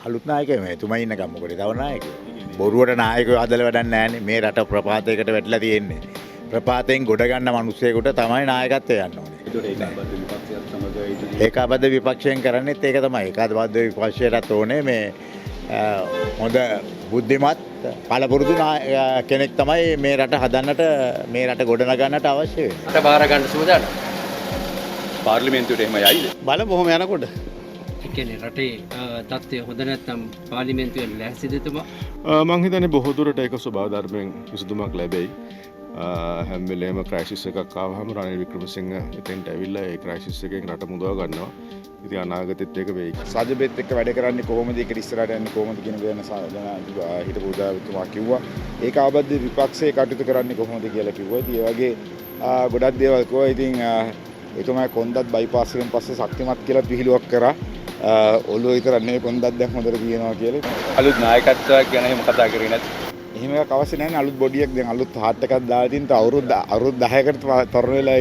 අලුත් නායකයෝ මේ තුමා ඉන්න ගම්මකොට තව නායකයෝ. බොරුවට නායකයෝ හදලා වැඩක් නැහැනේ. මේ රට ප්‍රපාතයකට වැටිලා තියෙන්නේ. ප්‍රපාතයෙන් ගොඩ ගන්න මිනිස්සෙකුට තමයි නායකත්වය යන්න ඕනේ. ඒකාබද්ධ විපක්ෂයෙන් කරන්නේත් ඒක තමයි. ඒකාබද්ධ විපක්ෂයටත් ඕනේ මේ හොඳ බුද්ධිමත් පළපුරුදු කෙනෙක් තමයි මේ රට හදන්නට මේ රට ගොඩනගන්නට අවශ්‍ය වෙන්නේ. රට බාර ගන්න සූදානම්. පාර්ලිමේන්තුවට එහෙම යයිද? බලමු කොහොම යනකොට. කියන්නේ රටේ තත්ත්වය හොඳ නැත්නම් පාර්ලිමේන්තුවෙන් ලැහැස්තිද එතුමා? මං හිතන්නේ බොහෝ දුරට ඒක ස්වභාව ධර්මයෙන් විසඳුමක් ලැබෙයි. හැම වෙලේම ක්‍රයිසිස් එකක් ආවහම රනිල් වික්‍රමසිංහ එතෙන්ට ඇවිල්ලා ඒ ක්‍රයිසිස් එකෙන් රට මුදව ගන්නවා. ඉතින් අනාගතෙත් ඒක වෙයි. සාජබෙත් එක්ක වැඩ කරන්නේ කොහොමද ඒක ඉස්සරහට යන්නේ කොහොමද කියන දේ හිටපු උදාතුමා කිව්වා. ඒකාබද්ධ විපක්ෂයේ කටයුතු කරන්නේ කොහොමද කියලා කිව්වා. ඉතින් ඒ වගේ ගොඩක් දේවල් කිව්වා. ඉතින් එතුමා කොන්දත් බයිපාස් එකෙන් පස්සේ ශක්තිමත් කියලා පිළිලුවක් කරා. ඔළුව විතර නෙවෙයි කොන්දත් දැන් හොඳට තියෙනවා කියලා. අලුත් නායකත්වයක් ගැන එහෙම කතා කරේ නැත්. එහෙම එකක් අවශ්‍ය නැහැ නේ. අලුත් බොඩියක් දැන් අලුත් හાર્ට් එකක් දාලා තින් අවුරුදු 10කට තරුණ වෙලා